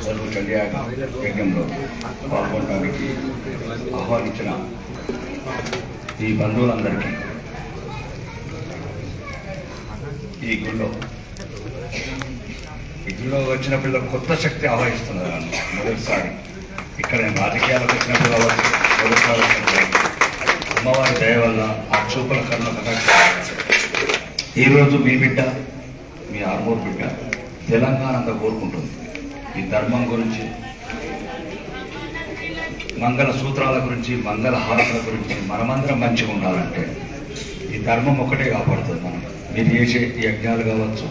సర్వ చంద్రయాగ యజ్ఞంలో పాల్గొనడానికి ఆహ్వానించిన ఈ బంధువులందరికీ ఈ గుళ్ళో వచ్చిన పిల్లలు కొత్త శక్తి ఆహ్వానిస్తున్నారు. మొదటిసారి ఇక్కడ నేను రాజకీయాలకు వచ్చిన పిల్లలు మొదటిసారి అమ్మవారి దయ వల్ల ఆ చూపుల కర్ణ ఈరోజు మీ బిడ్డ, మీ ఆర్మూర్ బిడ్డ తెలంగాణ అంతా కోరుకుంటుంది. ఈ ధర్మం గురించి, మంగళ సూత్రాల గురించి, మంగళ హారతుల గురించి మనమందరం మంచిగా ఉండాలంటే ఈ ధర్మం ఒకటే కాపాడుతుంది. మనం మీరు చేసే యజ్ఞాలు కావచ్చు,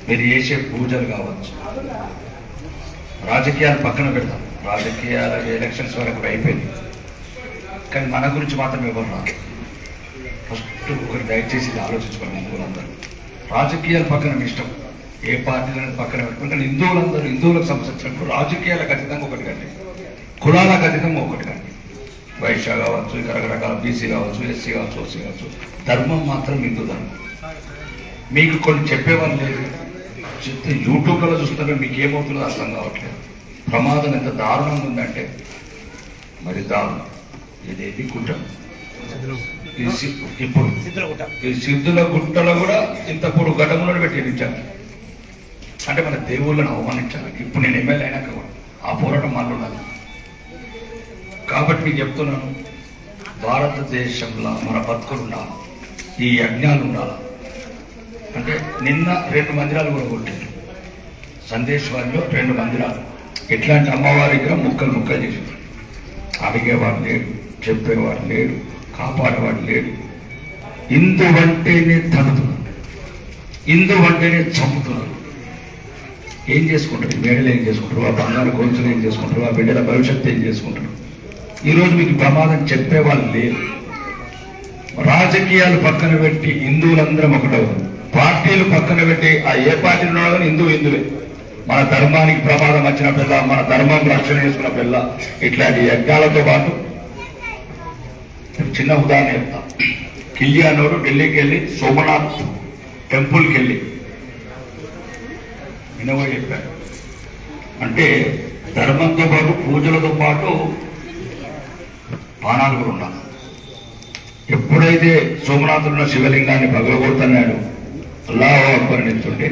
మీరు చేసే పూజలు కావచ్చు, రాజకీయాలు పక్కన పెడతాం. రాజకీయాల ఎలక్షన్స్ వరకు అయిపోయింది, కానీ మన గురించి మాత్రం ఎవరు రాదు. ఫస్ట్ ఒకటి దయచేసి ఆలోచించుకోండి హిందువులందరూ. రాజకీయాల పక్కన మీ ఇష్టం, ఏ పార్టీలను పక్కన పెట్టుకుంటే హిందువులందరూ హిందువులకు సంబంధించినప్పుడు రాజకీయాలకు అతీతంగా ఒకటి కండి, కులాలకు అతీతంగా ఒకటి కండి. వైశ్య కావచ్చు, ఇతర రకాల బీసీ కావచ్చు, ఎస్సీ కావచ్చు, ఓసీ కావచ్చు, ధర్మం మాత్రం హిందూ ధర్మం. మీకు కొన్ని చెప్పేవాళ్ళు లేదు, చెప్తే యూట్యూబ్లో చూస్తుంటే మీకు ఏమవుతుందో అర్థం కావట్లేదు. ప్రమాదం ఎంత దారుణంగా ఉందంటే మరి దారుణం. ఇదేది గుట్ట, ఇప్పుడు ఈ సిద్ధుల గుట్టలో కూడా ఇంత పొడు గడ్డములను పెట్టించాను అంటే మన దేవుళ్ళను అవమానించాలి. ఇప్పుడు నేను ఎమ్మెల్యే అయినాక కూడా ఆ పోరాటం మళ్ళీ ఉండాలి. కాబట్టి మీకు చెప్తున్నాను, భారతదేశంలో మన బతుకులు ఉండాలి, ఈ యజ్ఞాలు ఉండాలి. అంటే నిన్న 2 మందిరాలు కూడా కొట్టారు. సందేశ్వరిలో 2 మందిరాలు. ఎట్లాంటి అమ్మవారి విగ్రహం ముక్కలు ముక్కలు చేసారు. అడిగేవాడు లేడు, చెప్పేవాడు లేడు, కాపాడేవాడు లేడు. హిందూ అంటేనే తడుతున్నారు, హిందూ అంటేనే చంపుతున్నారు. ఏం చేసుకుంటారు? మేడలు ఏం చేసుకుంటారు? ఆ బంగారు గొంతులు ఏం చేసుకుంటారు? ఆ బిడ్డల భవిష్యత్తు ఏం చేసుకుంటారు? ఈరోజు మీకు ప్రమాదం చెప్పేవాళ్ళు లేరు. రాజకీయాలు పక్కన పెట్టి హిందువులందరం ఒకటవుతారు. పార్టీలు పక్కన పెట్టి ఆ ఏ పార్టీలు ఉన్నా కానీ హిందువే. మన ధర్మానికి ప్రమాదం వచ్చిన పిల్ల, మన ధర్మం రక్షణ చేసుకున్న పిల్ల, ఇట్లాంటి యజ్ఞాలతో పాటు చిన్న ఉదాహరణ చెప్తా. కిల్లి అన్నోడు ఢిల్లీకి వెళ్ళి సోమనాథ్ టెంపుల్కి వెళ్ళి వినవో చెప్పారు. అంటే ధర్మంతో పాటు పూజలతో పాటు పానాలు కూడా ఉండాలి. ఎప్పుడైతే సోమనాథుడున్న శివలింగాన్ని పగలగొడుతున్నాడు, అల్లాహు అక్బర్ నిల్చుంటే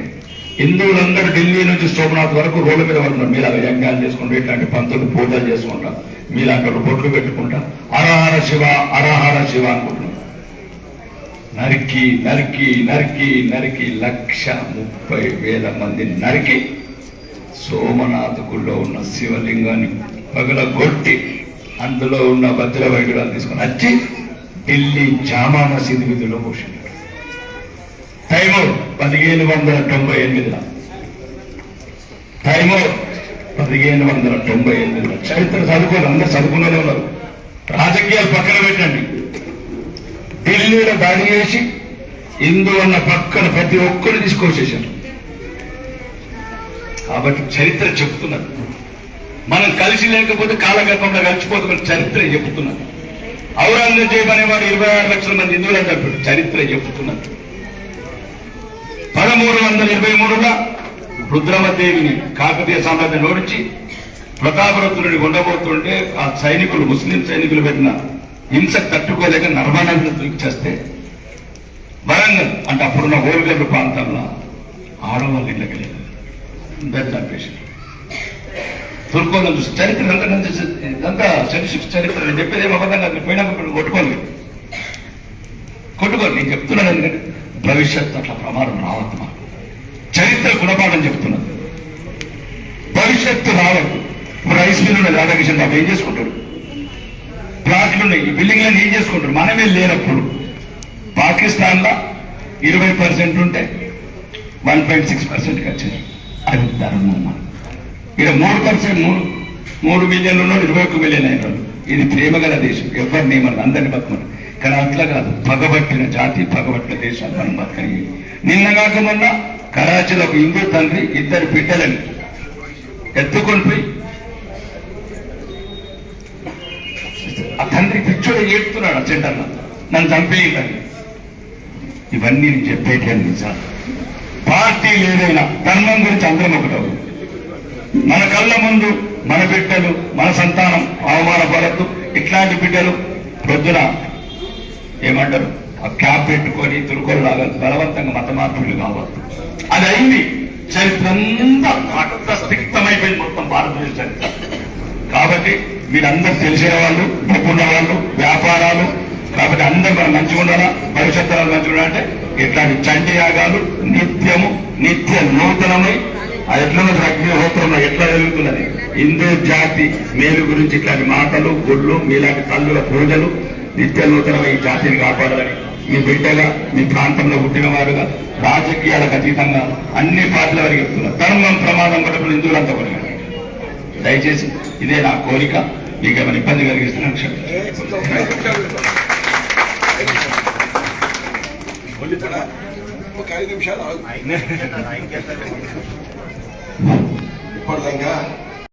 హిందువులందరూ ఢిల్లీ నుంచి సోమనాథ్ వరకు రోడ్ల మీద పడుతున్నారు. మీలాగా యజ్ఞాలు చేసుకుంటూ ఇట్లాంటి పంతులు పూజలు చేసుకుంటా, మీలాంటి బొట్లు పెట్టుకుంటా హరహర శివ హరహర శివ అనుకుంటున్నారు. నరికి నరికి నరికి నరికి 1,30,000 మంది నరికి సోమనాథ్ గుళ్ళో ఉన్న శివలింగాన్ని పగలగొట్టి అందులో ఉన్న వజ్ర వైద్యురాలు తీసుకొని వచ్చి ఢిల్లీ జామా మసీద్ విధుల్లో పోషించారు. టైము 1598. టైము 1598. చరిత్ర చదువుకోవాలి, అందరూ చదువుకునే ఉన్నారు. రాజకీయాలు పక్కన పెట్టండి. ఢిల్లీలో దాడి చేసి హిందూ అన్న పక్కన ప్రతి ఒక్కరు తీసుకొచ్చేసారు. కాబట్టి చరిత్ర చెప్తున్నది. మనం కలిసి లేకపోతే కాలగర్భంలో కలిసిపోతున్న చరిత్ర చెప్తున్నది. ఔరంగజేబ్ అనేవాడు 26 లక్షల మంది హిందువులని చెప్పాడు. చరిత్ర చెప్తున్నది. 1323లో రుద్రమదేవిని కాకతీయ సామ్రాజ్యం ఓడించి ప్రతాపరుద్రుడిని ఉండబోతుంటే ఆ సైనికులు, ముస్లిం సైనికులు పెట్టిన హింస తట్టుకోలేక నర్మదాను దూకిచేస్తే వరంగల్ అంటే అప్పుడున్న ఓల్గల్లు ప్రాంతంలో ఆడవాళ్ళు ఇళ్ళకి వెళ్ళారు, అందరు చంపేశారు. తుర్కోలను చూసి చరిత్ర ఇదంతా చరిత్ర. నేను చెప్పేది ఏమో అబద్ధం కాదు. పోయినప్పుడు కొట్టుకోండి. నేను చెప్తున్నాను ఎందుకంటే భవిష్యత్తు అట్లా ప్రమాదం రావద్దు. మాకు చరిత్ర గుణపాఠం చెప్తున్నది. భవిష్యత్తు రావద్దు. ఇప్పుడు రైస్ మిల్ ఉన్నది, రాధాకృష్ణ బాబు ఏం చేసుకుంటాడు? ప్లాట్లు ఉన్నాయి, ఈ బిల్డింగ్లను ఏం చేసుకుంటారు? మనమే లేనప్పుడు పాకిస్తాన్ లో 20% ఉంటే 1.6% వచ్చింది. అది ధర్మం. మనం ఇక్కడ 3%, 3 మిలియన్లు ఉన్నాడు, 21 మిలియన్ అయినాడు. ఇది ప్రేమగల దేశం, ఎవరిని ఏమన్నా అందరినీ బతుకున్నాడు. కానీ అట్లా కాదు, పగబట్టిన జాతి, పగబట్టిన దేశాలు మనం బతకని. నిన్నగాక మొన్న కరాచీలో ఒక హిందూ తండ్రి 2 బిడ్డలని ఎత్తుకొని పోయి ఆ తండ్రి పిచ్చోడు ఏడుతున్నాడు ఆ సెంటర్లో, నన్ను చంపేయాలని. ఇవన్నీ నేను చెప్పేటి నిజాలు. పార్టీలు ఏదైనా ధర్మం గురించి అందరం ఒకటవు. మన కళ్ళ ముందు మన బిడ్డలు మన సంతానం అవమానపడద్దు. ఇట్లాంటి బిడ్డలు ప్రొద్దున ఏమంటారు ఆ క్యాప్ పెట్టుకొని తురుకోలు లాగా బలవంతంగా మత మార్పులు కావద్దు. అది అయింది. చరిత్ర అంతా రక్తస్తిక్తమైపోయింది మొత్తం భారతదేశ చరిత్ర. కాబట్టి మీరందరూ తెలిసిన వాళ్ళు, డబ్బున్న వాళ్ళు, వ్యాపారాలు, కాబట్టి అందరూ మనం మంచిగా ఉండాలా, భవిష్యత్తు మంచిగా ఉండాలంటే ఇట్లాంటి చండి యాగాలు నిత్యము నిత్య నూతనమై అది ఎట్లున్నది అగ్నిహోత్రంలో ఎట్లా జరుగుతున్నది. హిందూ జాతి మేలు గురించి ఇట్లాంటి మాటలు గుళ్ళు మీలాంటి తల్లుల పూజలు నిత్య నూతనమై ఈ జాతిని కాపాడాలని మీ బిడ్డగా మీ ప్రాంతంలో పుట్టిన వారుగా రాజకీయాలకు అతీతంగా అన్ని పార్టీల వారికి చెప్తున్నారు. ధర్మం ప్రమాదం కూడా హిందువులంతా కూడా దయచేసి ఇదే నా కోరిక. మీకు ఏమైనా ఇబ్బంది కలిగిస్తున్నాను ఇప్పటిదాకా